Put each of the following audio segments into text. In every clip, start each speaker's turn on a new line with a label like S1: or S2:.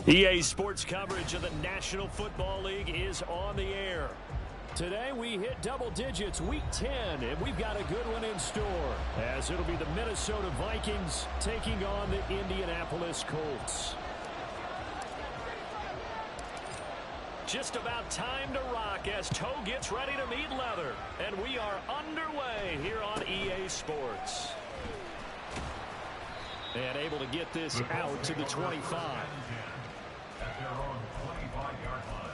S1: EA Sports coverage of the National Football League is on the air. Today we hit double digits, week 10, and we've got a good one in store, as it'll be the Minnesota Vikings taking on the Indianapolis Colts. Just about time to rock as toe gets ready to meet leather, and we are underway here on EA Sports. And able to get this out to the 25.
S2: At their own 25-yard line.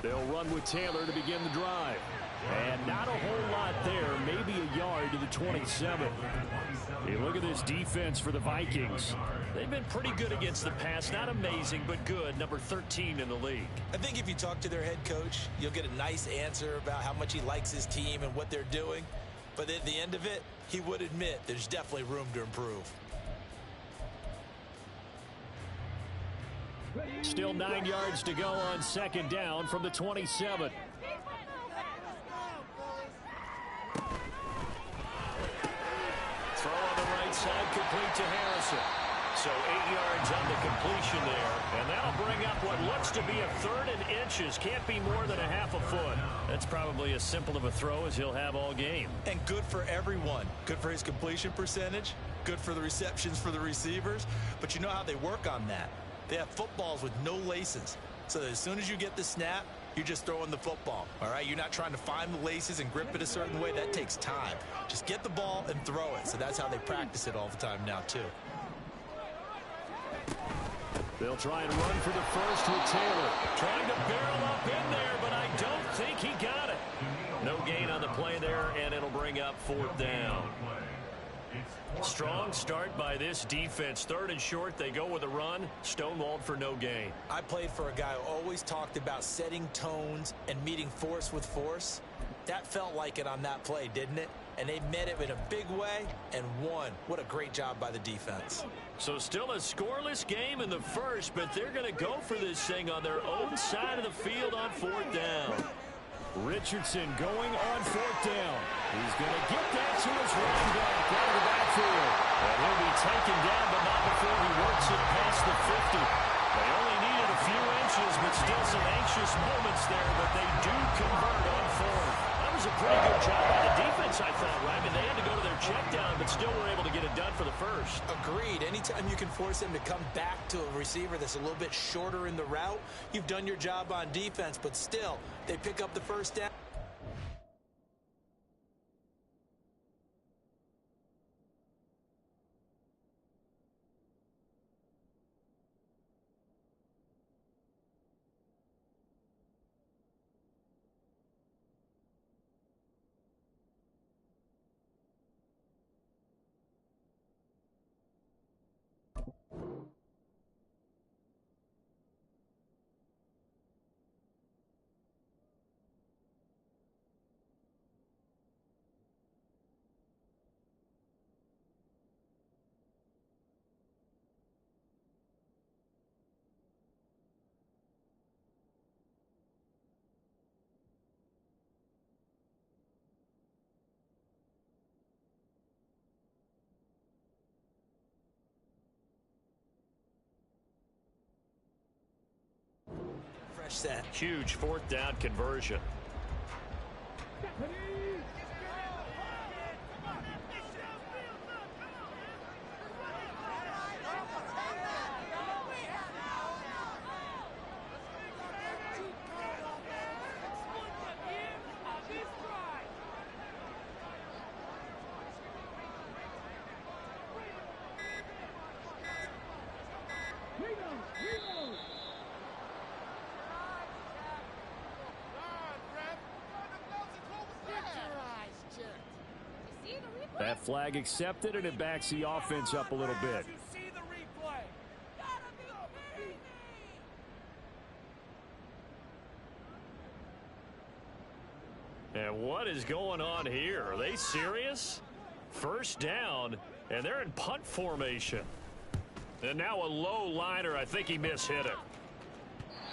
S1: They'll run with Taylor to begin the drive. And not a whole lot there, maybe a yard to the 27. Hey, look at this defense for the Vikings. They've been pretty good against the pass. Not amazing, but good. Number 13 in the league.
S3: I think if you talk to their head coach, you'll get a nice answer about how much he likes his team and what they're doing. But at the end of it, he would admit there's definitely room to improve.
S1: Still 9 yards to go on second down from the 27. Throw on the right side, complete to Harrison. So 8 yards on the completion there. And that'll bring up what looks to be a 3rd and inches. Can't be more than a half a foot. That's probably as simple of a throw as he'll have all game.
S3: And good for everyone. Good for his completion percentage. Good for the receptions for the receivers. But you know how they work on that. They have footballs with no laces. So that as soon as you get the snap, you're just throwing the football. All right? You're not trying to find the laces and grip it a certain way. That takes time. Just get the ball and throw it. So that's how they practice it all the time now, too.
S1: They'll try and run for the first with Taylor. Trying to barrel up in there, but I don't think he got it. No gain on the play there, and it'll bring up 4th down. Strong start by this defense. 3rd and short, they go with a run. Stonewalled for no gain.
S3: I played for a guy who always talked about setting tones and meeting force with force. That felt like it on that play, didn't it? And they met it in a big way and won. What a great job by the defense.
S1: So still a scoreless game in the first, but they're going to go for this thing on their own side of the field on 4th down. Richardson going on 4th down. He's going to get that to his running back out of the backfield. And he'll be taken down, but not before he works it past the 50. They only needed a few inches, but still some anxious moments there, but they do convert on 4th. That was a pretty good job by the defense, I thought, right? I mean, they had to go to their check down, but still were able to get it done for the first.
S3: Agreed. Anytime you can force them to come back to a receiver that's a little bit shorter in the route, you've done your job on defense, but still, they pick up the first down. Set.
S1: Huge 4th down conversion. That flag accepted, and it backs the offense up a little bit. And what is going on here? Are they serious? First down, and they're in punt formation. And now a low liner. I think he mishit it.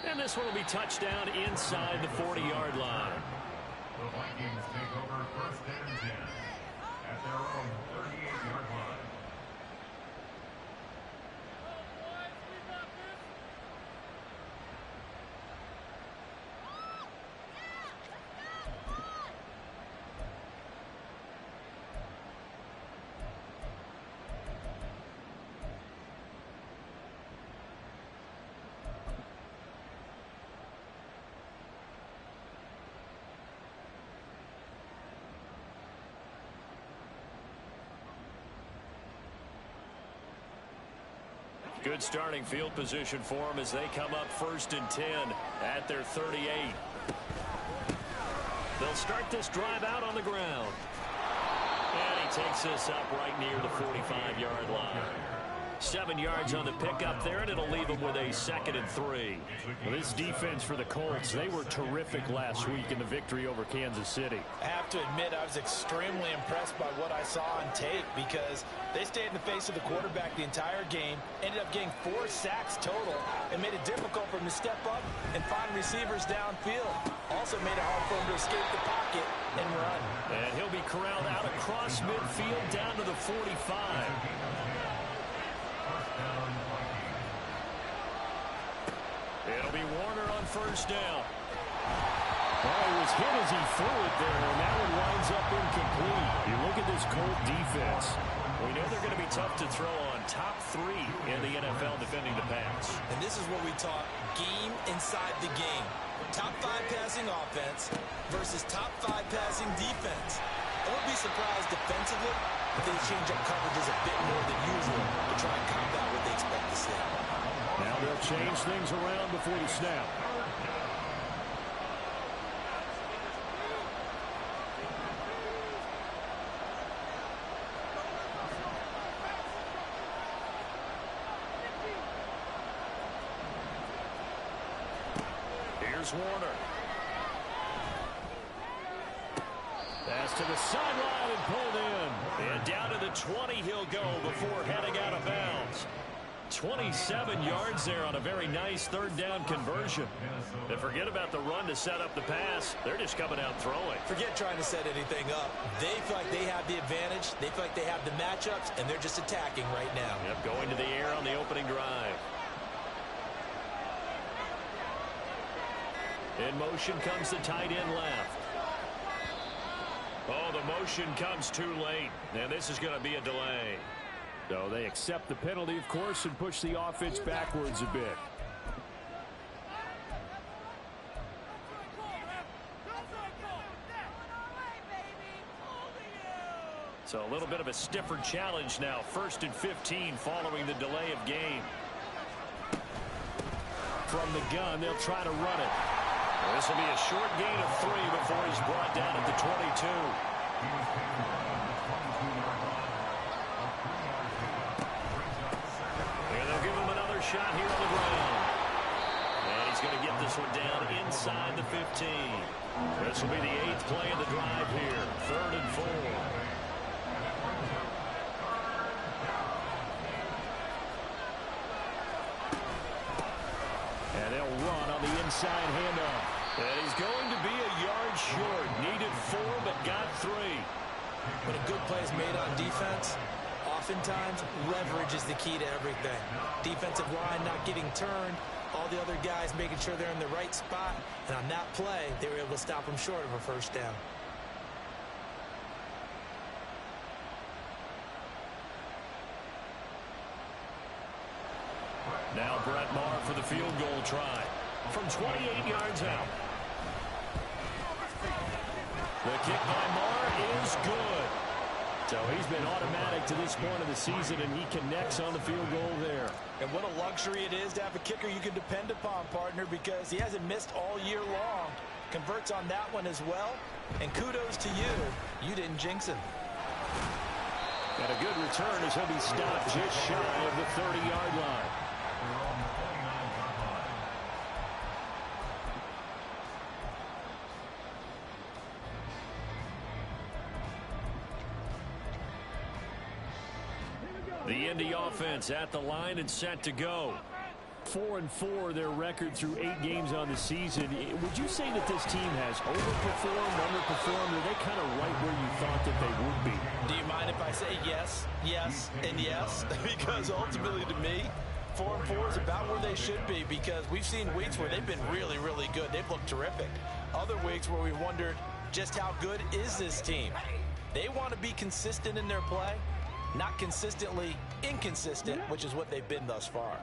S1: And this one will be touchdown inside the 40-yard line.
S2: The Vikings take over first and 10 at their own 38-yard line.
S1: Good starting field position for them as they come up first and 10 at their 38. They'll start this drive out on the ground. And he takes this up right near the 45-yard line. 7 yards on the pickup there, and it'll leave them with a 2nd and 3.
S4: Well, this defense for the Colts, they were terrific last week in the victory over Kansas City.
S3: I have to admit, I was extremely impressed by what I saw on tape because they stayed in the face of the quarterback the entire game, ended up getting 4 sacks total, and made it difficult for him to step up and find receivers downfield. Also made it hard for him to escape the pocket and run.
S1: And he'll be corralled out across midfield down to the 45. It'll be Warner on first down.
S4: Well, he was hit as he threw it there, and that one winds up incomplete. You look at this Colt defense.
S1: We know they're going to be tough to throw on. Top 3 in the NFL defending the pass.
S3: And this is what we taught, game inside the game. Top 5 passing offense versus top 5 passing defense. I wouldn't be surprised defensively if they change up coverages a bit more than usual to try and combat what they expect to see.
S4: Now they'll change things around before the snap.
S1: Here's Warner. Pass to the sideline and pulled in. And down to the 20 he'll go before heading out of bounds. 27 yards there on a very nice 3rd down conversion. And forget about the run to set up the pass. They're just coming out throwing.
S3: Forget trying to set anything up. They feel like they have the advantage. They feel like they have the matchups, and they're just attacking right now.
S1: Yep, going to the air on the opening drive. In motion comes the tight end left. Oh, the motion comes too late. And this is going to be a delay.
S4: So they accept the penalty, of course, and push the offense backwards a bit.
S1: So a little bit of a stiffer challenge now. 1st and 15 following the delay of game. From the gun, they'll try to run it. This will be a short gain of 3 before he's brought down at the 22. Shot here on the ground. And he's going to get this one down inside the 15. This will be the 8th play of the drive here. 3rd and 4.
S4: And they'll run on the inside handoff.
S1: And he's going to be a yard short. Needed 4, but got 3.
S3: When a good play is made on defense, oftentimes leverage is the key to everything. Defensive line not getting turned, all the other guys making sure they're in the right spot, and on that play they were able to stop them short of a first down.
S1: Now Brett Maher for the field goal try from 28 yards out. The kick by Maher is good.
S4: So he's been automatic to this point of the season, and he connects on the field goal there.
S3: And what a luxury it is to have a kicker you can depend upon, partner, because he hasn't missed all year long. Converts on that one as well. And kudos to you. You didn't jinx him.
S4: And a good return as he'll be stopped just shy of the 30-yard line.
S1: The Indy offense at the line and set to go.
S4: 4-4 their record through 8 games on the season. Would you say that this team has overperformed, underperformed, or are they kind of right where you thought that they would be?
S3: Do you mind if I say yes, yes, and yes? Because ultimately to me, 4-4 is about where they should be, because we've seen weeks where they've been really, really good. They've looked terrific. Other weeks where we wondered just how good is this team. They want to be consistent in their play, not consistently inconsistent, which is what they've been thus far.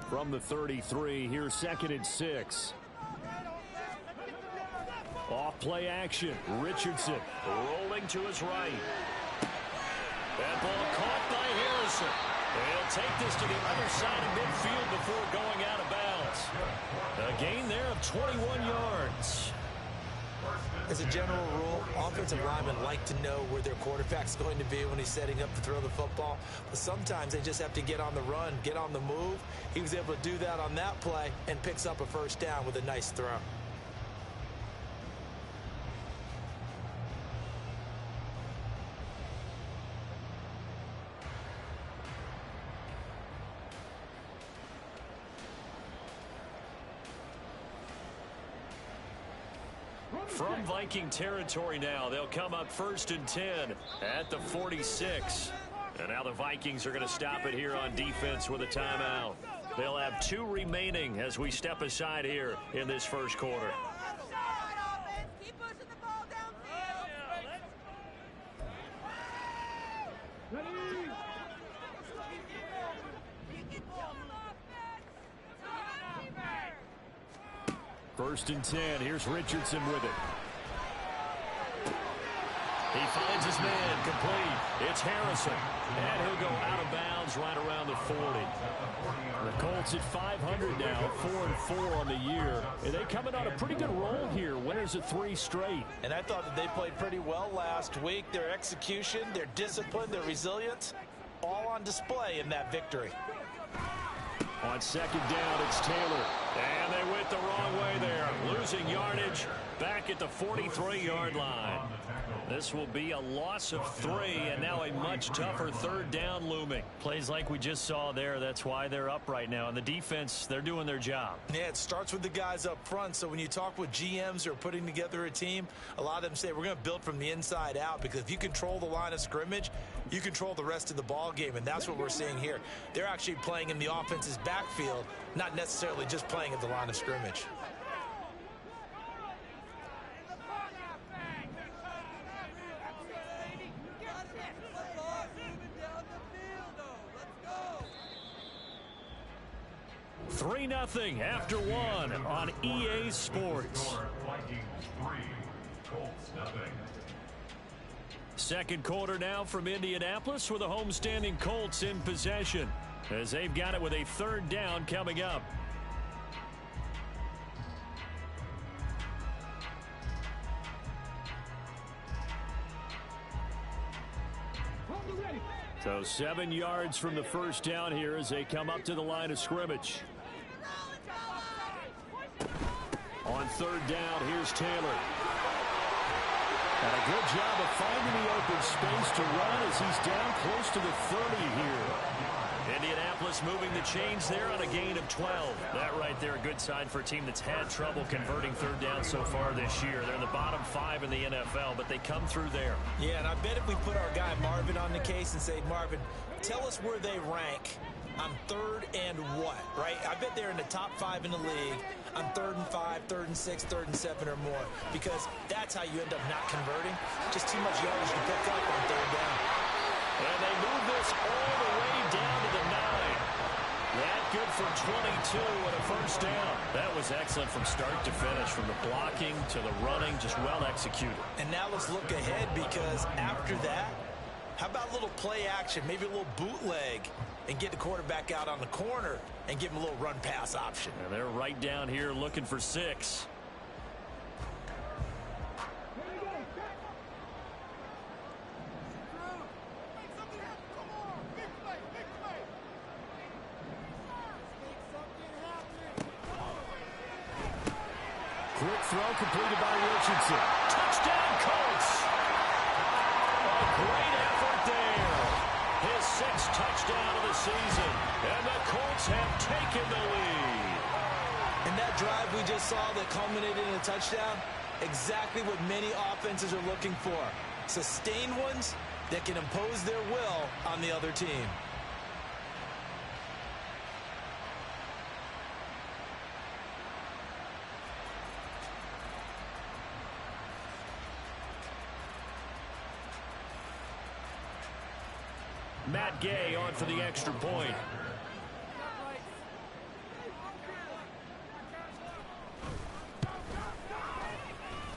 S4: From the 33, here's 2nd and 6. Off play action. Richardson
S1: rolling to his right. That ball caught by Harrison. He'll take this to the other side of midfield before going out of bounds. A gain there of 21 yards.
S3: As a general rule, offensive linemen like to know where their quarterback's going to be when he's setting up to throw the football. But sometimes they just have to get on the run, get on the move. He was able to do that on that play and picks up a first down with a nice throw.
S1: From Viking territory now, they'll come up 1st and 10 at the 46. And now the Vikings are going to stop it here on defense with a timeout. They'll have 2 remaining as we step aside here in this first quarter.
S4: First and 10. Here's Richardson with it.
S1: He finds his man complete. It's Harrison. And he'll go out of bounds right around the 40.
S4: The Colts at 500 now, 4-4 on the year. And they coming on a pretty good roll here. Winners of 3 straight.
S3: And I thought that they played pretty well last week. Their execution, their discipline, their resilience, all on display in that victory.
S4: On 2nd down, it's Taylor.
S1: And they went the wrong way there. Losing yardage back at the 43-yard line. This will be a loss of 3, and now a much tougher 3rd down looming. Plays like we just saw there. That's why they're up right now. And the defense, they're doing their job.
S3: Yeah, it starts with the guys up front. So when you talk with GMs who are putting together a team, a lot of them say we're going to build from the inside out, because if you control the line of scrimmage, you control the rest of the ball game, and that's what we're seeing here. They're actually playing in the offense's backfield, not necessarily just playing at the line of scrimmage.
S1: Three 3-0 after 1 on EA Sports. Second quarter now from Indianapolis with the homestanding Colts in possession as they've got it with a 3rd down coming up. So 7 yards from the first down here as they come up to the line of scrimmage. On 3rd down, here's Taylor. And a good job of finding the open space to run as he's down close to the 30 here. Indianapolis moving the chains there on a gain of 12. That right there, a good sign for a team that's had trouble converting 3rd down so far this year. They're in the bottom 5 in the NFL, but they come through there.
S3: Yeah, and I bet if we put our guy Marvin on the case and say, Marvin, tell us where they rank on 3rd and what, right? I bet they're in the top 5 in the league on 3rd and 5, 3rd and 6, 3rd and 7 or more, because that's how you end up not converting. Just too much yardage to pick up on 3rd down.
S1: And they move this all the way down to the 9. That good for 22 and a first down. That was excellent from start to finish, from the blocking to the running, just well executed.
S3: And now let's look ahead, because after that, how about a little play action, maybe a little bootleg, and get the quarterback out on the corner and give him a little run-pass option.
S1: And they're right down here looking for 6.
S4: Quick throw completed by Richardson.
S1: Touchdown, Colts! A great effort there. His sixth touchdown of the season. And the Colts have taken the lead.
S3: And that drive we just saw that culminated in a touchdown, exactly what many offenses are looking for. Sustained ones that can impose their will on the other team.
S1: Matt Gay on for the extra point.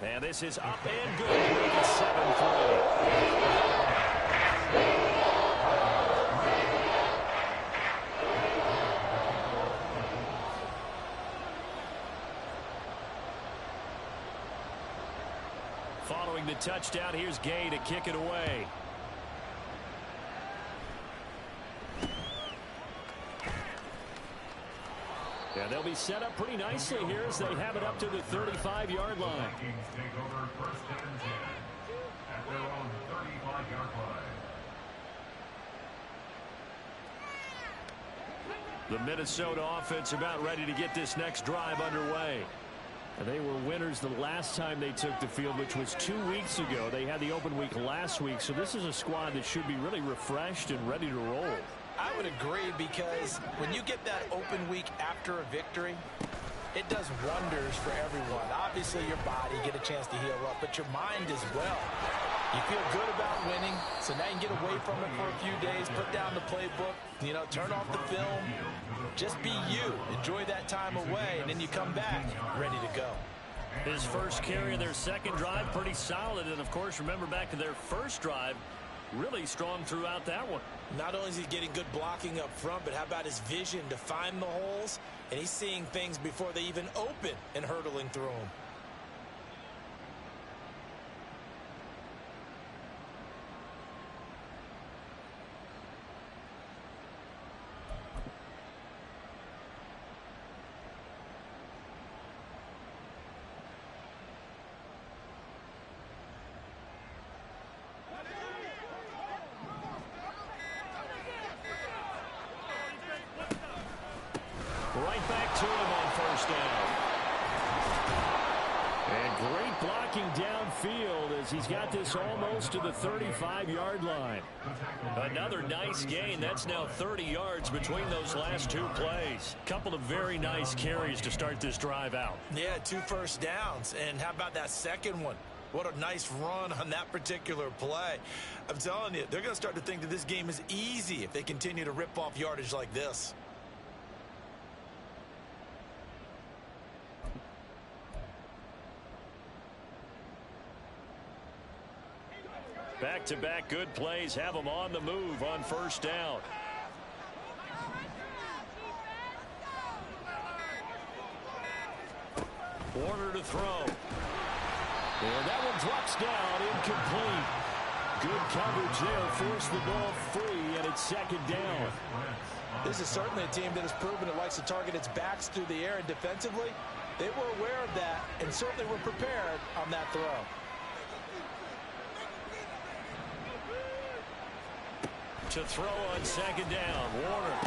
S1: And this is up and good. It's 7-3. Following the touchdown, here's Gay to kick it away. And they'll be set up pretty nicely here as they have it up to the 35-yard line.
S2: Vikings take over first and 10 at their own 35-yard line.
S1: The Minnesota offense about ready to get this next drive underway. And they were winners the last time they took the field, which was 2 weeks ago. They had the open week last week, so this is a squad that should be really refreshed and ready to roll.
S3: I would agree, because when you get that open week after a victory, it does wonders for everyone. Obviously, your body, get a chance to heal up, but your mind as well. You feel good about winning, so now you can get away from it for a few days, put down the playbook, turn off the film, just be you. Enjoy that time away, and then you come back ready to go.
S1: His first carry of their second drive, pretty solid. And, of course, remember back to their first drive, really strong throughout that one.
S3: Not only is he getting good blocking up front, but how about his vision to find the holes? And he's seeing things before they even open and hurtling through them.
S1: Right back to him on first down. And great blocking downfield as he's got this almost to the 35-yard line. Another nice gain. That's now 30 yards between those last two plays. Couple of very nice carries to start this drive out.
S3: Yeah, 2 first downs. And how about that second one? What a nice run on that particular play. I'm telling you, they're going to start to think that this game is easy if they continue to rip off yardage like this.
S1: Back-to-back good plays have them on the move on first down. Warner to throw. And that one drops down, incomplete. Good coverage there, forced the ball free, and it's second down.
S3: This is certainly a team that has proven it likes to target its backs through the air, and defensively, they were aware of that and certainly were prepared on that throw.
S1: To throw on second down, Warner.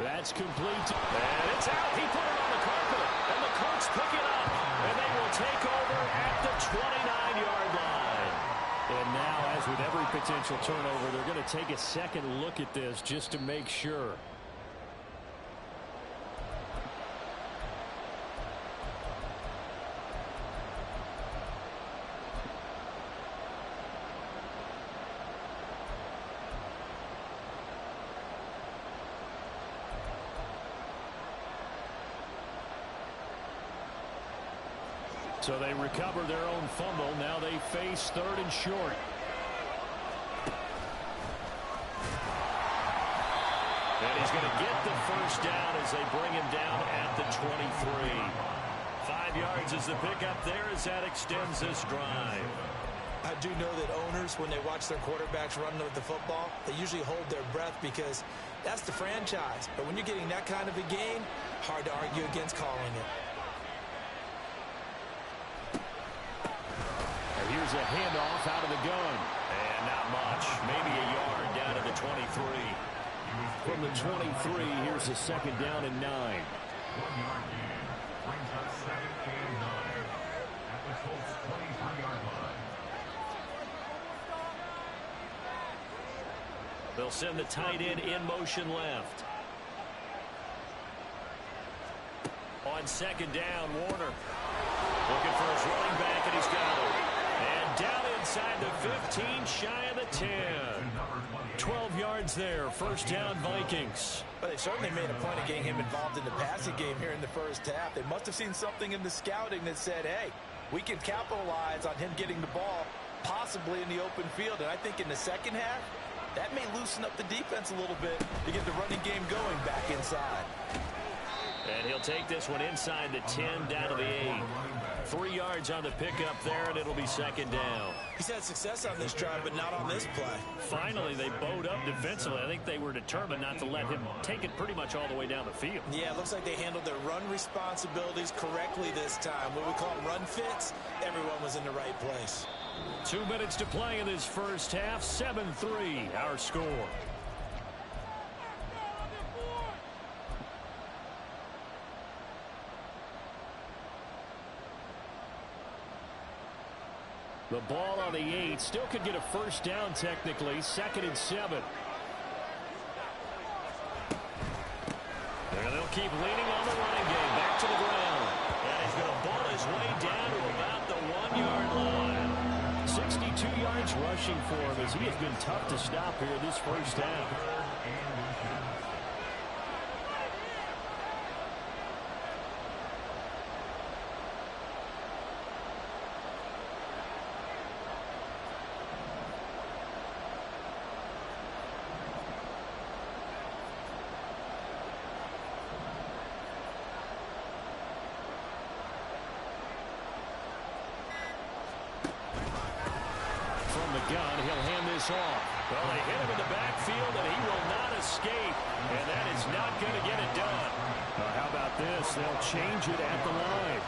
S1: That's complete. And it's out. He put it on the carpet. And the Colts pick it up. And they will take over at the 29-yard line. And now, as with every potential turnover, they're going to take a second look at this just to make sure. So they recover their own fumble. Now they face third and short. And he's going to get the first down as they bring him down at the 23. 5 yards is the pickup there as that extends this drive.
S3: I do know that owners, when they watch their quarterbacks run with the football, they usually hold their breath because that's the franchise. But when you're getting that kind of a gain, hard to argue against calling it.
S1: Here's a handoff out of the gun. And not much. Maybe a yard down to the 23.
S4: the 23. Here's a second down and 9.
S2: 1-yard gain. Brings up 2nd and 9 at the Colts 23-yard line.
S1: They'll send the tight end in motion left. On second down, Warner looking for his running back, and he's got him. And down inside the 15, shy of the 10. 12 yards there, first down Vikings.
S3: But they certainly made a point of getting him involved in the passing game here in the first half. They must have seen something in the scouting that said, hey, we can capitalize on him getting the ball, possibly in the open field. And I think in the second half, that may loosen up the defense a little bit to get the running game going back inside.
S1: And he'll take this one inside the 10, down to the 8. 3 yards on the pickup there, and it'll be second down.
S3: He's had success on this drive, but not on this play.
S1: Finally, they bowed up defensively. I think they were determined not to let him take it pretty much all the way down the field.
S3: Yeah, it looks like they handled their run responsibilities correctly this time. What we call them run fits, everyone was in the right place.
S1: 2 minutes to play in this first half. 7-3, our score. The ball on the 8. Still could get a first down technically. 2nd and 7. And they'll keep leaning on the running game. Back to the ground. And he's going to ball his way down to about the 1-yard line. 62 yards rushing for him as he has been tough to stop here this first half. Gun, he'll hand this off. Well, they hit him in the backfield, and he will not escape. And that is not going to get it done.
S4: How about this? They'll change it at the line.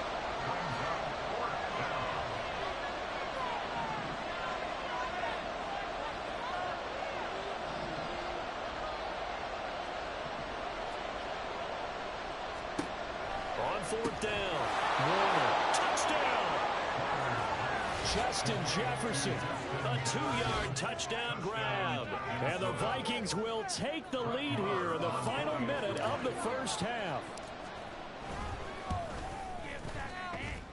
S1: On 4th down. Warner. Touchdown. Justin Jefferson, a 2-yard touchdown grab. And the Vikings will take the lead here in the final minute of the first half.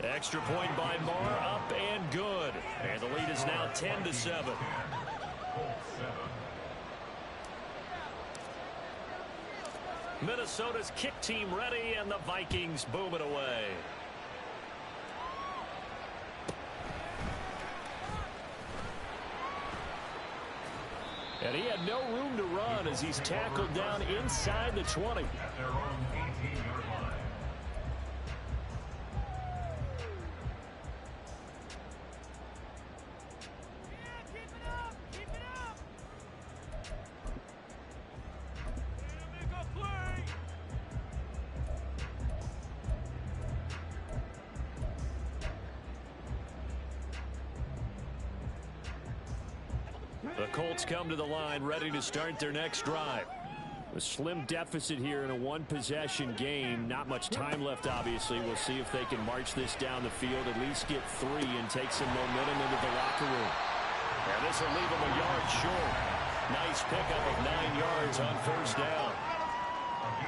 S1: Extra point by Marr, up and good. And the lead is now 10-7. Minnesota's kick team ready, and the Vikings boom it away. And he had no room to run as he's tackled down inside the 20.
S2: At their own 18-yard line.
S1: The Colts come to the line ready to start their next drive. A slim deficit here in a one-possession game. Not much time left, obviously. We'll see if they can march this down the field, at least get 3 and take some momentum into the locker room. And this will leave them a yard short. Nice pickup of 9 yards on first down.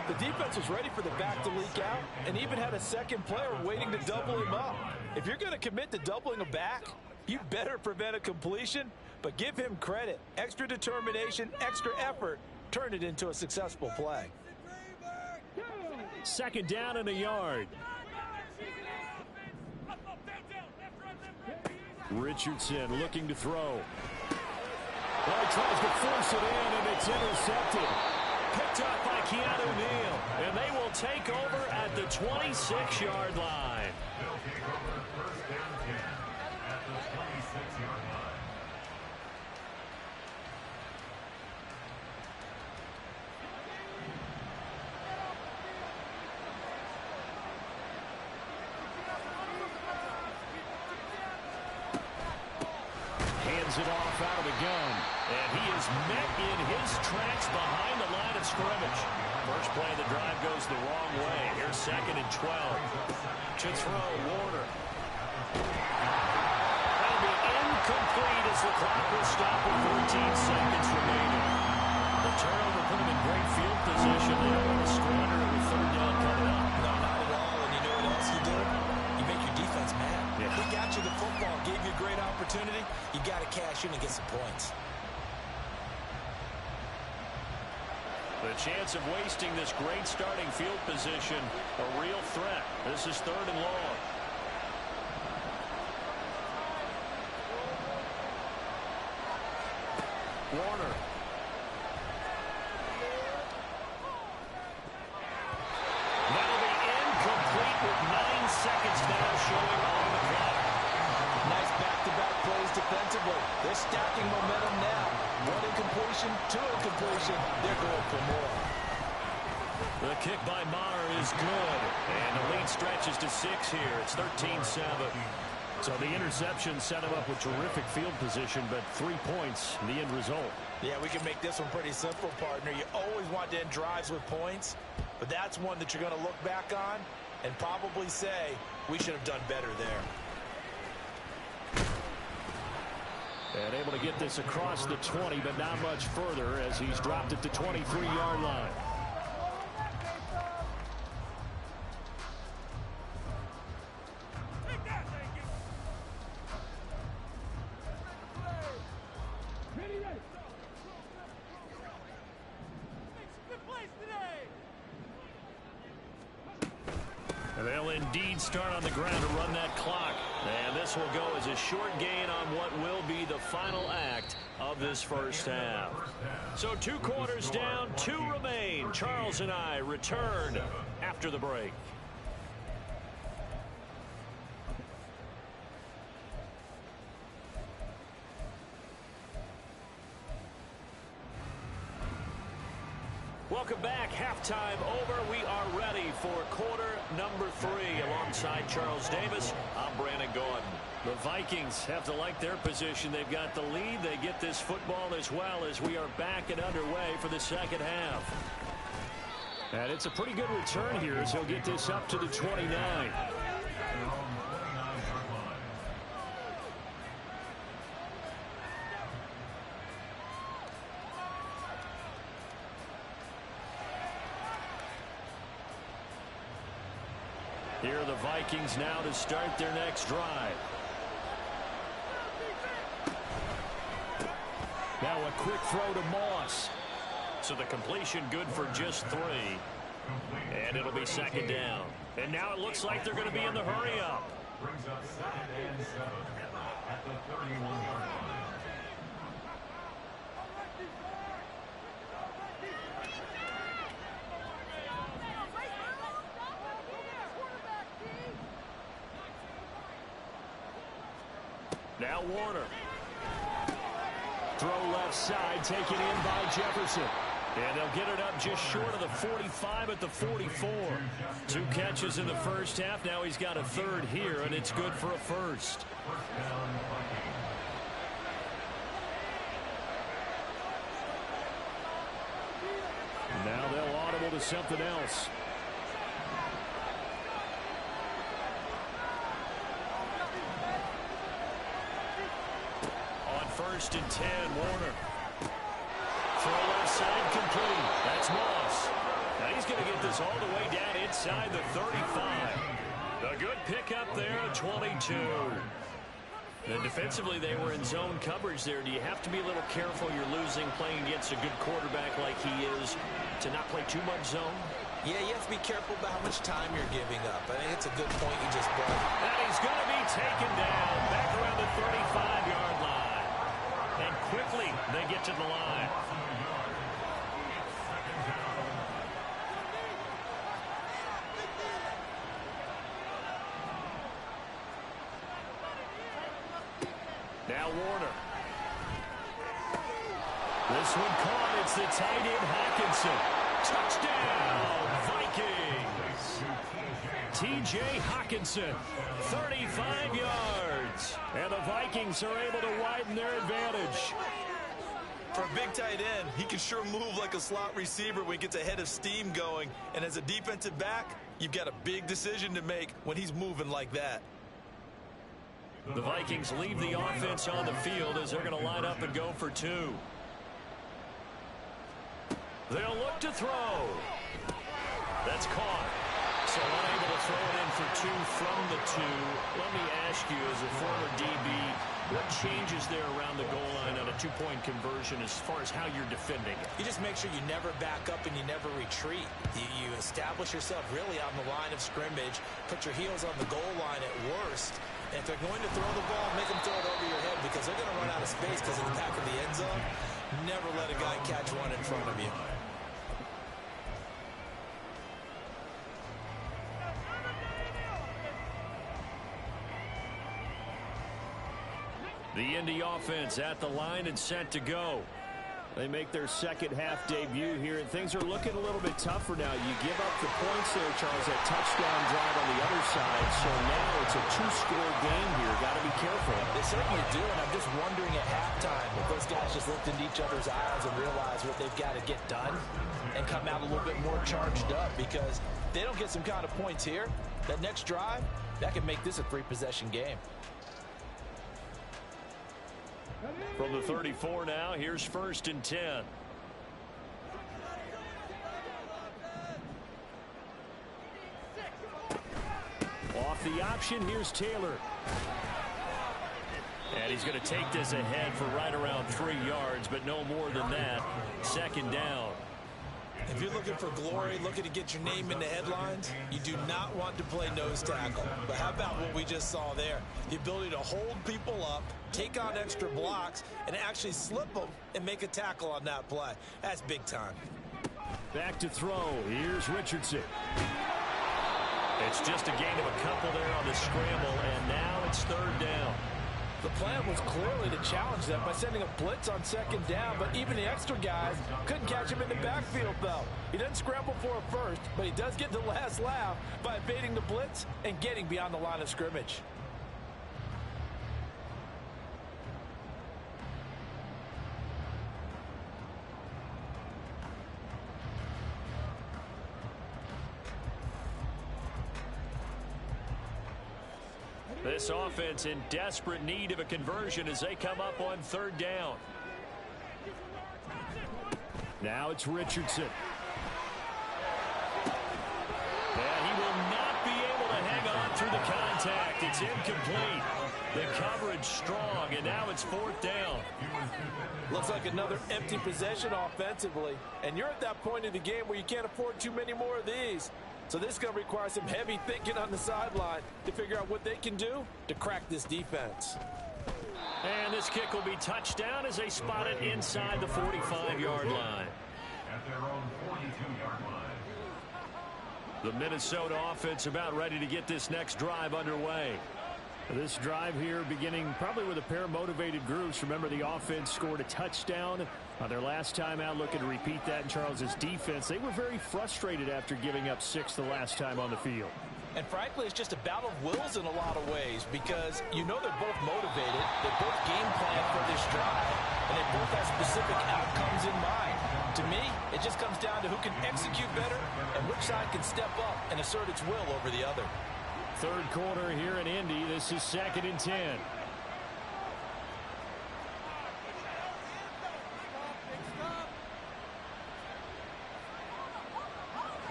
S3: The defense was ready for the back to leak out and even had a second player waiting to double him up. If you're going to commit to doubling a back, you better prevent a completion, but give him credit. Extra determination, extra effort, turned it into a successful play.
S1: Second down and a yard. Richardson looking to throw. Well, he tries to force it in, and it's intercepted. Picked up by Keanu Neal, and they will take over at the 26-yard line.
S2: They'll take over first down 10 at the 26-yard line.
S1: Hands it off out of the gun. And he is met in his tracks behind the line of scrimmage. First play of the drive goes the wrong way. Here's 2nd and 12. To throw, Warner. That'll be incomplete as the clock will stop with 14 seconds remaining. The turnover put him in great field position. They don't want to squander it with 3rd down coming up.
S3: No, not at all. And you know what else you do? You make your defense mad.
S1: Yeah.
S3: We got you the football, gave you a great opportunity. You got to cash in and get some points.
S1: The chance of wasting this great starting field position, a real threat. This is 3rd and long. Warner. That'll be incomplete with 9 seconds now showing on the clock.
S3: Nice back-to-back plays defensively. They're stacking momentum now. 1 incompletion, 2 incompletion. They're going for more.
S1: The kick by Maher is good. And the lead stretches to 6 here. It's 13-7.
S4: So the interception set him up with terrific field position, but 3 points, the end result.
S3: Yeah, we can make this one pretty simple, partner. You always want to end drives with points, but that's one that you're going to look back on and probably say, we should have done better there.
S4: And able to get this across the 20, but not much further as he's dropped it to 23-yard line.
S1: They'll indeed start on the ground to run that clock. And this will go as a short gain on what will be the final act of this first half. So 2 quarters down, 2 remain. Charles and I return after the break. Welcome back. Halftime over. We are ready for quarter number 3. Alongside Charles Davis, I'm Brandon Gordon. The Vikings have to like their position. They've got the lead. They get this football as well as we are back and underway for the second half.
S4: And it's a pretty good return here as he'll get this up to the 29.
S1: Here are the Vikings now to start their next drive.
S4: Now a quick throw to Moss.
S1: So the completion good for just 3. And it'll be 2nd down. And now it looks like they're going to be in the hurry up.
S2: Brings up 2nd and 7 at the 31-yard line.
S1: Now Warner.
S4: Throw left side, taken in by Jefferson.
S1: And they'll get it up just short of the 45 at the 44. 2 catches in the first half. Now he's got a 3rd here, and it's good for a first.
S4: Now they'll audible to something else.
S1: On 1st and 10, Warner. Throw left side complete. That's Moss. Now he's going to get this all the way down inside the 35. A good pickup there, 22. And defensively, they were in zone coverage there. Do you have to be a little careful? You're losing playing against a good quarterback like he is to not play too much zone?
S3: Yeah, you have to be careful about how much time you're giving up. I think it's a good point you just brought.
S1: And he's going to be taken down back around the 35-yard line. And quickly, they get to the line. Now Warner. This one caught. It's the tight end Hockenson. Touchdown, Vikings. T.J. Hockenson, 35 yards. And the Vikings are able to widen their advantage.
S3: For a big tight end, he can sure move like a slot receiver when he gets a head of steam going. And as a defensive back, you've got a big decision to make when he's moving like that.
S1: The Vikings leave the offense on the field as they're going to line up and go for two. They'll look to throw. That's caught. So unable to throw it in for two from the two. Let me ask you, as a former DB, what changes there around the goal line on a two-point conversion as far as how you're defending it?
S3: You just make sure you never back up and you never retreat. You establish yourself really on the line of scrimmage, put your heels on the goal line at worst. And if they're going to throw the ball, make them throw it over your head because they're going to run out of space because of the back of the end zone. Never let a guy catch one in front of you.
S1: The Indy offense at the line and set to go.
S4: They make their second half debut here, and things are looking a little bit tougher now. You give up the points there, Charles, that touchdown drive on the other side. So now it's a two-score game here. Got to be careful.
S3: They certainly do, and I'm just wondering at halftime if those guys just looked into each other's eyes and realized what they've got to get done and come out a little bit more charged up, because if they don't get some kind of points here, that next drive, that could make this a three-possession game.
S1: From the 34 now, here's 1st and 10.
S4: Off the option, here's Taylor.
S1: And he's going to take this ahead for right around 3 yards, but no more than that. 2nd down.
S3: If you're looking for glory, looking to get your name in the headlines, you do not want to play nose tackle. But how about what we just saw there? The ability to hold people up, take on extra blocks, and actually slip them and make a tackle on that play. That's big time.
S4: Back to throw. Here's Richardson.
S1: It's just a gain of a couple there on the scramble, and now it's 3rd down.
S5: The plan was clearly to challenge them by sending a blitz on 2nd down, but even the extra guys couldn't catch him in the backfield, though. He doesn't scramble for a first, but he does get the last laugh by evading the blitz and getting beyond the line of scrimmage.
S1: This offense in desperate need of a conversion as they come up on 3rd down.
S4: Now it's Richardson.
S1: And he will not be able to hang on through the contact. It's incomplete. The coverage strong, and now it's 4th down.
S5: Looks like another empty possession offensively, and you're at that point in the game where you can't afford too many more of these. So this is going to require some heavy thinking on the sideline to figure out what they can do to crack this defense.
S1: And this kick will be touched down as they spot it inside the 45-yard line.
S2: At their own 42-yard line.
S1: The Minnesota offense about ready to get this next drive underway.
S4: This drive here beginning probably with a pair of motivated groups. Remember, the offense scored a touchdown on their last time out, looking to repeat that in Charles's defense. They were very frustrated after giving up 6 the last time on the field.
S5: And frankly, it's just a battle of wills in a lot of ways, because you know they're both motivated, they both game plan for this drive, and they both have specific outcomes in mind. To me, it just comes down to who can execute better and which side can step up and assert its will over the other.
S4: 3rd quarter here in Indy. This is 2nd and 10.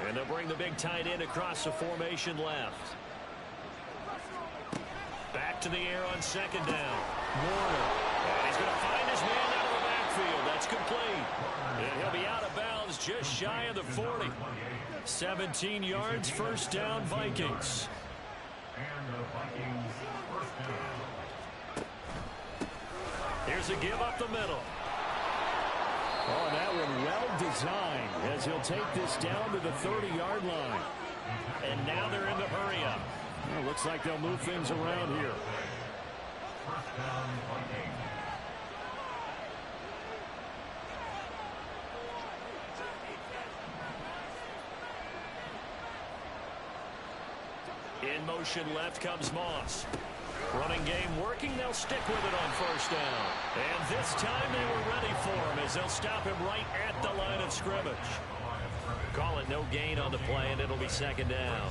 S1: And they'll bring the big tight end across the formation left. Back to the air on 2nd down. Warner. And he's going to find his man out of the backfield. That's complete. And he'll be out of bounds just shy of the 40. 17 yards, 1st down, Vikings.
S2: And the Vikings 1st down.
S1: Here's a give up the middle.
S4: Oh, that one well designed as he'll take this down to the 30-yard line.
S1: And now they're in the hurry up.
S4: Well, looks like they'll move things around here.
S2: 1st down, Vikings.
S1: In motion left comes Moss. Running game working. They'll stick with it on first down. And this time they were ready for him as they'll stop him right at the line of scrimmage. Call it no gain on the play, and it'll be second down.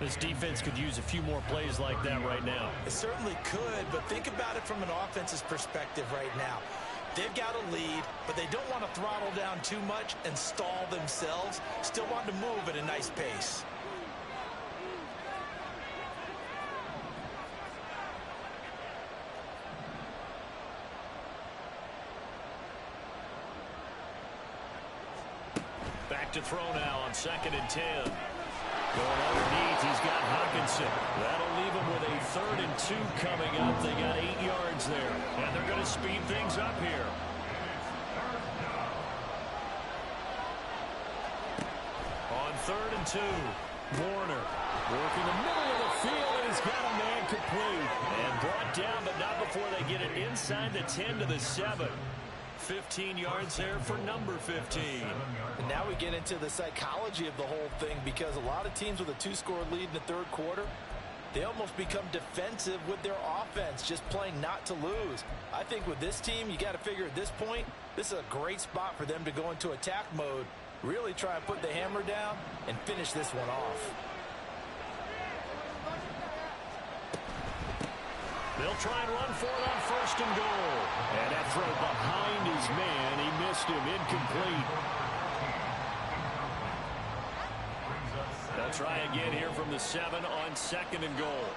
S4: This defense could use a few more plays like that right now.
S3: It certainly could, but think about it from an offense's perspective right now. They've got a lead, but they don't want to throttle down too much and stall themselves. Still want to move at a nice pace.
S1: Back to throw now on 2nd and 10. Going underneath, he's got Hockenson. That'll leave him with a 3rd and 2 coming up. They got 8 yards there, and they're going to speed things up here. On 3rd and 2, Warner working the middle of the field, and he's got a man complete. And brought down, but not before they get it inside the 10 to the 7. 15 yards there for number 15.
S5: And now we get into the psychology of the whole thing, because a lot of teams with a 2-score lead in the third quarter, they almost become defensive with their offense, just playing not to lose. I think with this team, you got to figure at this point, this is a great spot for them to go into attack mode, really try and put the hammer down and finish this one off.
S1: They'll try and run for it on 1st and goal. And that throw behind his man. He missed him. Incomplete. They'll try again here from the 7 on 2nd and goal.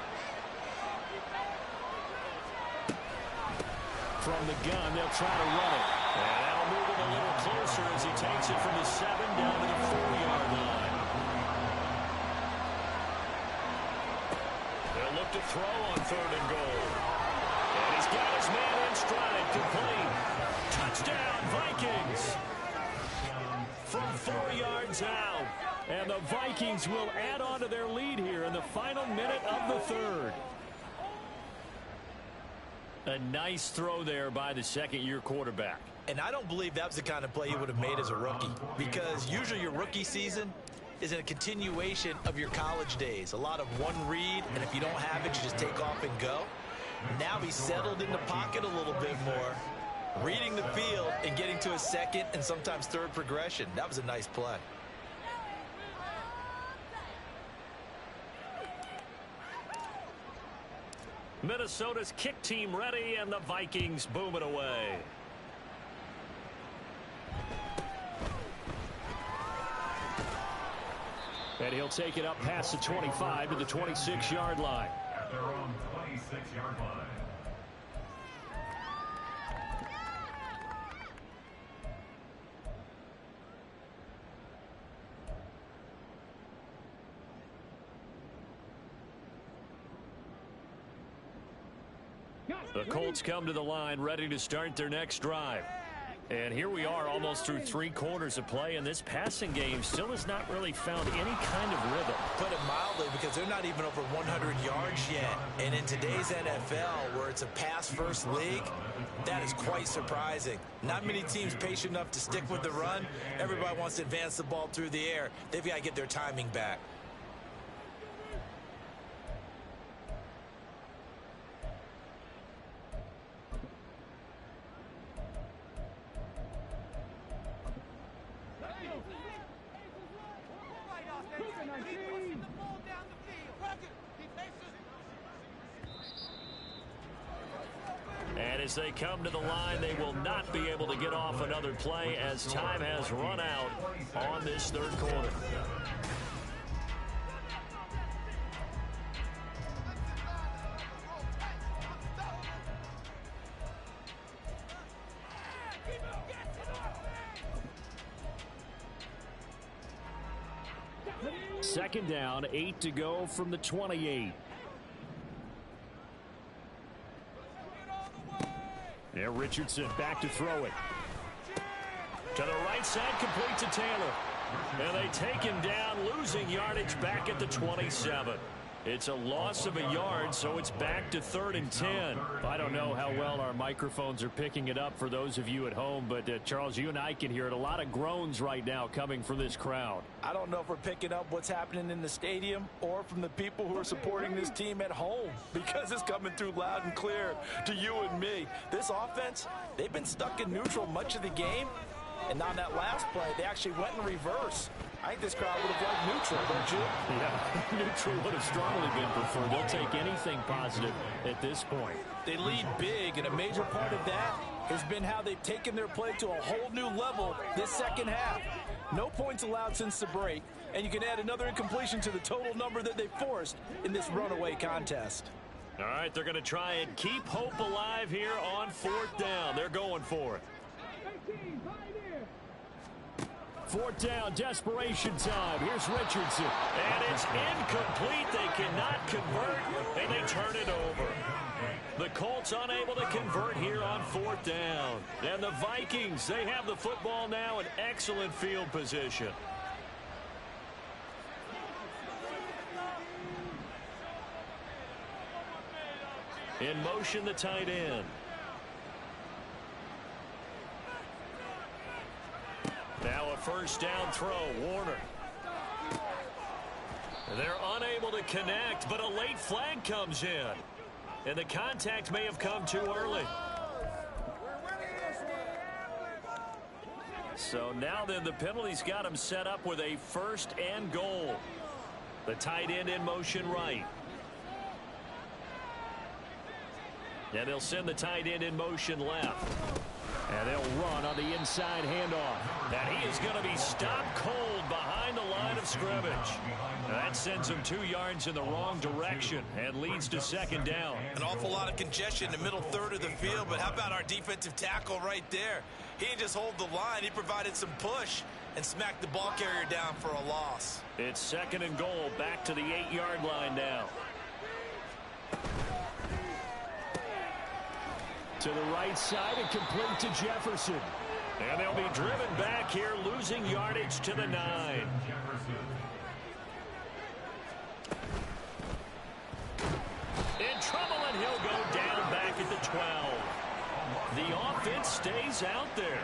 S1: From the gun, they'll try to run it. And that'll move him a little closer as he takes it from the 7 down to the 4-yard line. They'll look to throw on 3rd and goal. And he's got his man in stride, complete. Touchdown, Vikings. From 4 yards out. And the Vikings will add on to their lead here in the final minute of the 3rd. A nice throw there by the second-year quarterback.
S3: And I don't believe that was the kind of play he would have made as a rookie, because usually your rookie season is a continuation of your college days. A lot of one read, and if you don't have it, you just take off and go. Now he's settled in the pocket a little bit more, reading the field and getting to a 2nd and sometimes 3rd progression. That was a nice play.
S1: Minnesota's kick team ready, and the Vikings boom it away. And he'll take it up past the 25 to the 26-yard line.
S2: At their own 26-yard line.
S1: The Colts come to the line ready to start their next drive. And here we are almost through 3 quarters of play, and this passing game still has not really found any kind of rhythm.
S3: Put it mildly, because they're not even over 100 yards yet. And in today's NFL, where it's a pass-first league, that is quite surprising. Not many teams patient enough to stick with the run. Everybody wants to advance the ball through the air. They've got to get their timing back.
S1: And as they come to the line, they will not be able to get off another play as time has run out on this 3rd quarter. Second down, 8 to go from the 28. There, Richardson back to throw it. To the right side, complete to Taylor. And they take him down, losing yardage back at the 27. It's a loss of a yard, so it's back to 3rd and 10.
S4: I don't know how well our microphones are picking it up for those of you at home, but Charles, you and I can hear it. A lot of groans right now coming from this crowd.
S5: I don't know if we're picking up what's happening in the stadium or from the people who are supporting this team at home, because it's coming through loud and clear to you and me. This offense, they've been stuck in neutral much of the game, and on that last play, they actually went in reverse. I think this crowd would have liked neutral, don't you?
S4: Yeah, neutral would have strongly been preferred. They'll take anything positive at this point.
S5: They lead big, and a major part of that has been how they've taken their play to a whole new level this second half. No points allowed since the break, and you can add another incompletion to the total number that they forced in this runaway contest.
S1: All right, they're going to try and keep hope alive here on 4th down. They're going for it.
S4: 4th down, desperation time. Here's Richardson.
S1: And it's incomplete. They cannot convert, and they turn it over. The Colts unable to convert here on 4th down. And the Vikings, they have the football now in excellent field position. In motion, the tight end. Now a 1st down throw, Warner. They're unable to connect, but a late flag comes in. And the contact may have come too early. So now then the penalty's got him set up with a 1st and goal. The tight end in motion right. And they'll send the tight end in motion left.
S4: And they'll run on the inside handoff.
S1: And he is going to be stopped cold behind the line of scrimmage. That sends him 2 yards in the wrong direction and leads to 2nd down.
S3: An awful lot of congestion in the middle third of the field, but how about our defensive tackle right there? He didn't just hold the line, he provided some push and smacked the ball carrier down for a loss.
S1: It's 2nd and goal, back to the 8-yard line now.
S4: To the right side and complete to Jefferson.
S1: And they'll be driven back here, losing yardage to the 9. In trouble, and he'll go down back at the 12. The offense stays out there.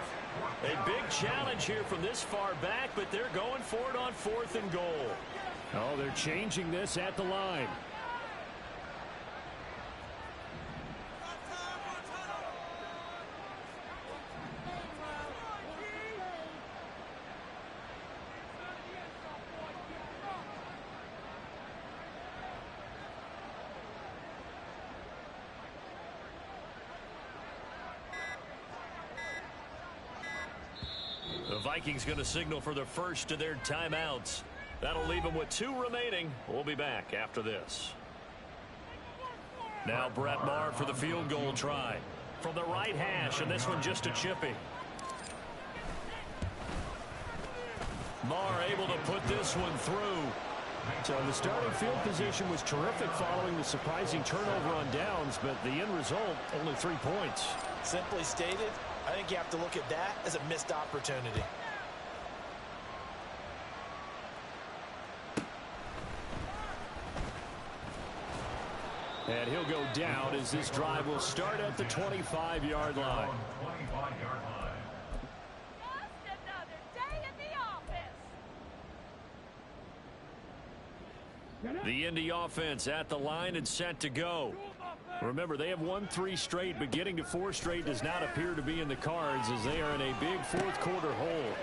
S1: A big challenge here from this far back, but they're going for it on 4th and goal.
S4: Oh, they're changing this at the line.
S1: The Vikings going to signal for the first of their timeouts. That'll leave them with 2 remaining. We'll be back after this. Now Brett Maher for the field goal try. From the right hash, and this one just a chippy. Maher able to put this one through.
S4: So the starting field position was terrific following the surprising turnover on downs, but the end result, only 3 points.
S5: Simply stated, I think you have to look at that as a missed opportunity.
S4: And he'll go down as this drive will start at the 25-yard line.
S1: The Indy offense at the line and set to go.
S4: Remember, they have won 3 straight, but getting to 4 straight does not appear to be in the cards as they are in a big 4th quarter hole.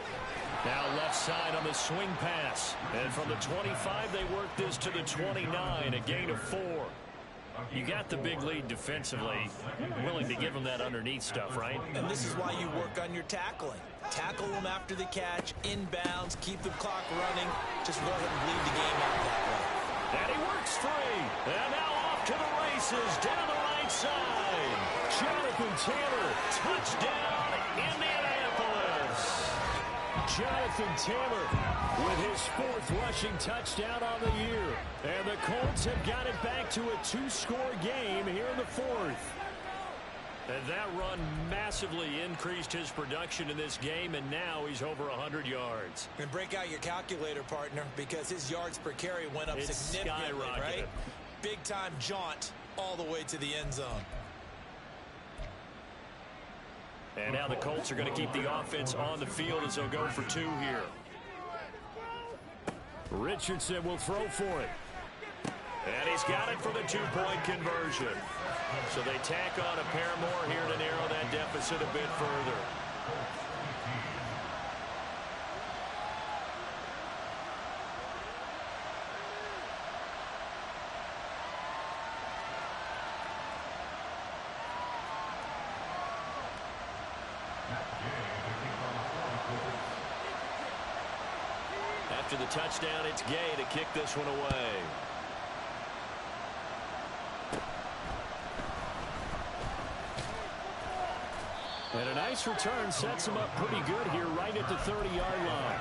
S1: Now left side on the swing pass. And from the 25, they work this to the 29, a gain of 4. You got the big lead defensively. Willing to give them that underneath stuff, right?
S5: And this is why you work on your tackling. Tackle them after the catch, inbounds, keep the clock running. Just let them bleed the game out that way.
S1: And he works free. And now off to the races down the right side.
S4: Jonathan Taylor,
S1: Touchdown, Indianapolis.
S4: Jonathan Taylor with his 4th rushing touchdown on the year. And the Colts have got it back to a 2-score game here in the 4th.
S1: And that run massively increased his production in this game, and now he's over 100 yards.
S5: And break out your calculator, partner, because his yards per carry went up significantly, right? Big-time jaunt all the way to the end zone.
S1: And now the Colts are going to keep the offense on the field as they'll go for 2 here.
S4: Richardson will throw for it.
S1: And he's got it for the 2-point conversion. So they tack on a pair more here to narrow that deficit a bit further. After the touchdown, it's Gay to kick this one away.
S4: And a nice return sets him up pretty good here right at the 30-yard line.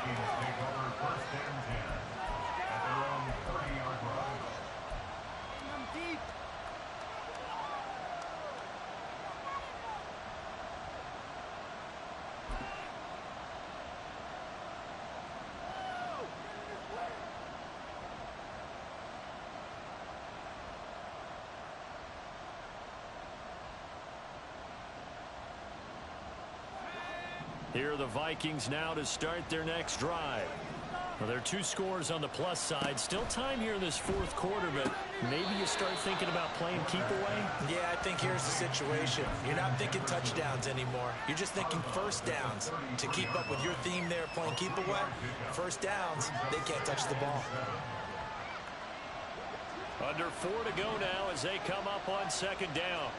S4: Here are the Vikings now to start their next drive. Well, there are 2 scores on the plus side. Still time here in this 4th quarter, but maybe you start thinking about playing keep away?
S5: Yeah, I think here's the situation. You're not thinking touchdowns anymore. You're just thinking first downs. To keep up with your theme there, playing keep away, first downs, they can't touch the ball.
S1: Under 4 to go now as they come up on 2nd down.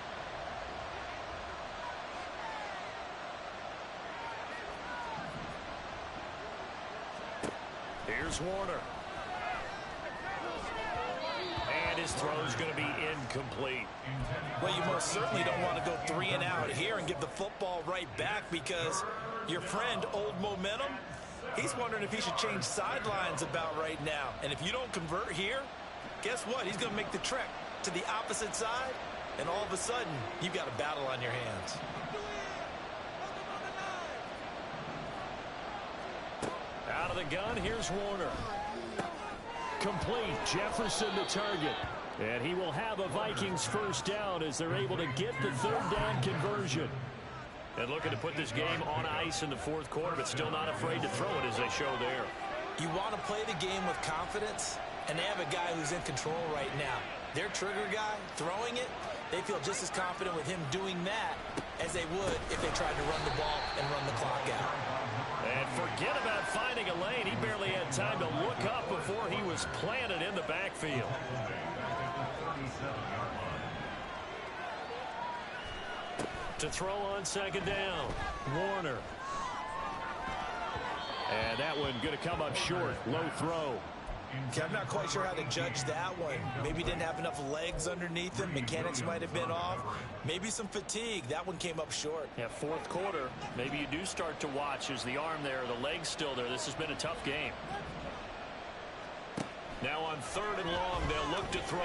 S1: Here's Warner. And his throw's going to be incomplete.
S5: Well, you most certainly don't want to go 3 and out here and give the football right back, because your friend, Old Momentum, he's wondering if he should change sidelines about right now. And if you don't convert here, guess what? He's going to make the trek to the opposite side, and all of a sudden, you've got a battle on your hands.
S1: Out of the gun, here's Warner.
S4: Complete. Jefferson the target. And he will have a Vikings first down as they're able to get the 3rd down conversion.
S1: And looking to put this game on ice in the 4th quarter, but still not afraid to throw it as they show there.
S5: You want to play the game with confidence, and they have a guy who's in control right now. Their trigger guy, throwing it, they feel just as confident with him doing that as they would if they tried to run the ball and run the clock out.
S1: And forget about finding a lane. He barely had time to look up before he was planted in the backfield. To throw on 2nd down, Warner.
S4: And that one going to come up short. Low throw.
S5: Okay, I'm not quite sure how to judge that one. Maybe didn't have enough legs underneath him. Mechanics might have been off. Maybe some fatigue. That one came up short.
S1: Yeah, 4th quarter. Maybe you do start to watch. Is the arm there, the leg's still there? This has been a tough game. Now on 3rd and long, they'll look to throw.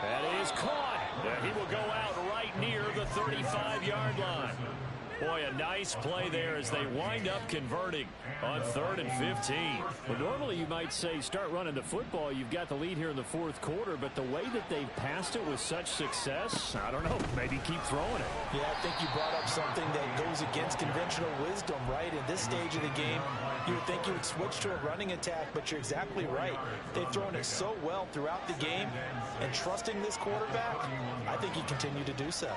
S4: That is caught.
S1: Yeah, he will go out right near the 35-yard line. Boy, a nice play there as they wind up converting on 3rd and 15.
S4: Well, normally you might say start running the football. You've got the lead here in the 4th quarter, but the way that they've passed it with such success, I don't know, maybe keep throwing it.
S5: Yeah, I think you brought up something that goes against conventional wisdom, right? In this stage of the game, you would think you would switch to a running attack, but you're exactly right. They've thrown it so well throughout the game, and trusting this quarterback, I think you continue to do so.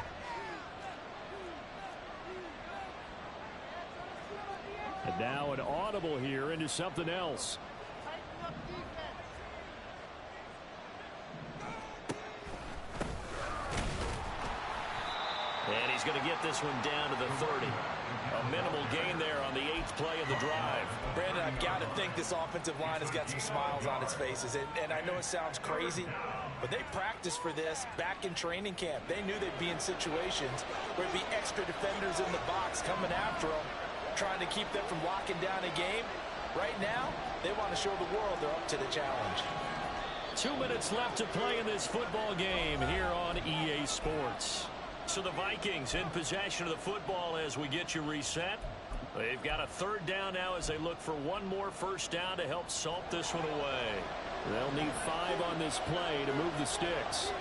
S4: And now an audible here into something else.
S1: And he's going to get this one down to the 30. A minimal gain there on the 8th play of the drive.
S5: Brandon, I've got to think this offensive line has got some smiles on its faces. And I know it sounds crazy, but they practiced for this back in training camp. They knew they'd be in situations where there'd be extra defenders in the box coming after them, trying to keep them from locking down a game. Right now, they want to show the world they're up to the challenge.
S2: 2nd
S1: 2 minutes left to play in this football game here on EA Sports. So the Vikings in possession of the football as we get you reset. They've got a third down now as they look for one more first down to help salt this one away.
S4: They'll need 5 on this play to move the sticks.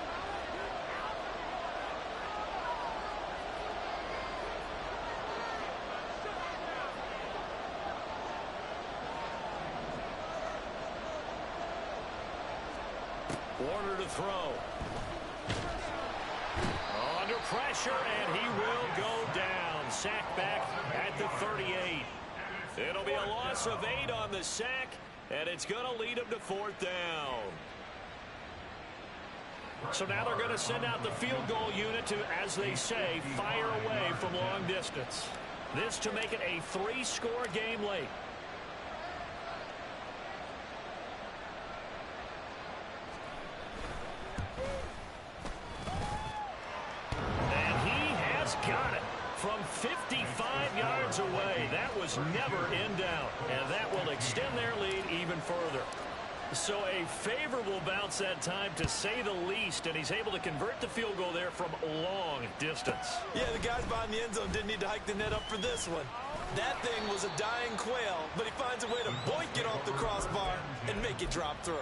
S1: Warner to throw. Under pressure, and he will go down. Sack back at the 38. It'll be a loss of 8 on the sack, and it's going to lead him to 4th down. So now they're going to send out the field goal unit to, as they say, fire away from long distance. This to make it a 3-score game late. Got it from 55 yards away. That was never in doubt, and that will extend their lead even further. So a favorable bounce that time, to say the least, and he's able to convert the field goal there from long distance.
S3: Yeah, the guys behind the end zone didn't need to hike the net up for this one. That thing was a dying quail, but he finds a way to boink it off the crossbar and make it drop through.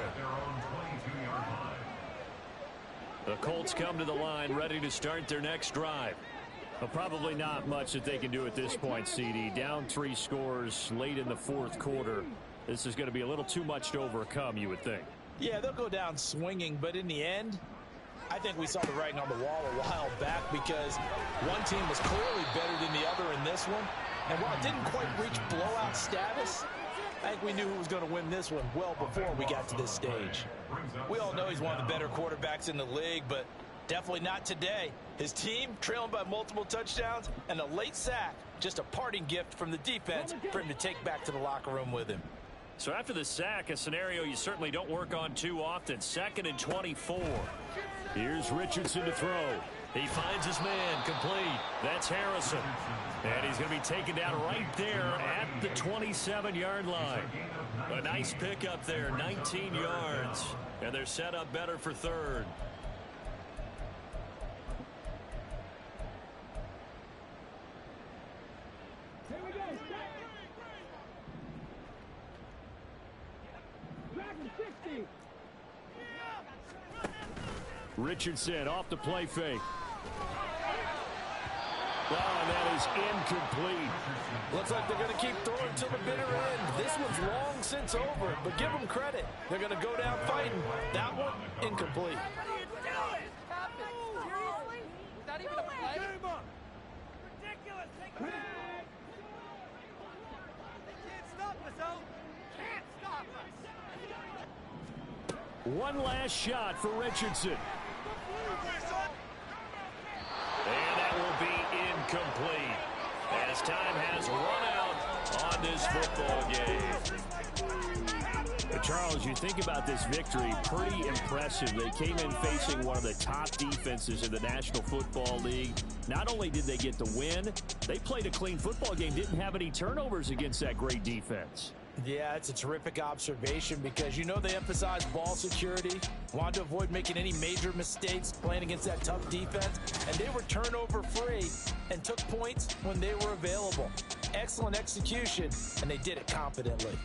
S1: The Colts come to the line ready to start their next drive.
S4: Well, probably not much that they can do at this point, CD. Down 3 scores late in the 4th quarter. This is going to be a little too much to overcome, you would think.
S5: Yeah, they'll go down swinging, but in the end, I think we saw the writing on the wall a while back, because one team was clearly better than the other in this one. And while it didn't quite reach blowout status, I think we knew who was going to win this one well before we got to this stage. We all know he's one of the better quarterbacks in the league, but definitely not today. His team trailing by multiple touchdowns, and a late sack, just a parting gift from the defense for him to take back to the locker room with him.
S1: So after the sack, a scenario you certainly don't work on too often. 2nd and 24.
S4: Here's Richardson to throw.
S1: He finds his man, complete. That's Harrison. And he's going to be taken down right there at the 27-yard line. A nice pickup there, 19 yards. And they're set up better for 3rd.
S4: Richardson off the play fake. Oh, and that is incomplete.
S5: Looks like they're going to keep throwing till the bitter end. This one's long since over, but give them credit. They're going to go down fighting. That one, incomplete.
S6: What are you doing? Seriously? Was that even a play? Ridiculous. Take it back. They can't stop us, though. Can't stop us.
S4: One last shot for Richardson.
S1: And that will be incomplete as time has run out on this football game.
S4: But Charles, you think about this victory, pretty impressive. They came in facing one of the top defenses in the National Football League. Not only did they get the win, they played a clean football game, didn't have any turnovers against that great defense.
S5: Yeah, it's a terrific observation, because you know they emphasize ball security, wanted to avoid making any major mistakes playing against that tough defense, and they were turnover free and took points when they were available. Excellent execution, and they did it confidently.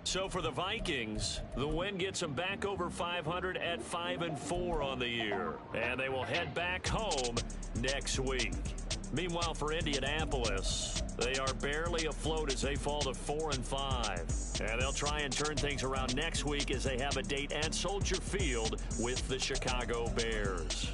S1: So for the Vikings, the win gets them back over 500 at 5-4 on the year, and they will head back home next week. Meanwhile, for Indianapolis, they are barely afloat as they fall to 4-5. And they'll try and turn things around next week as they have a date at Soldier Field with the Chicago Bears.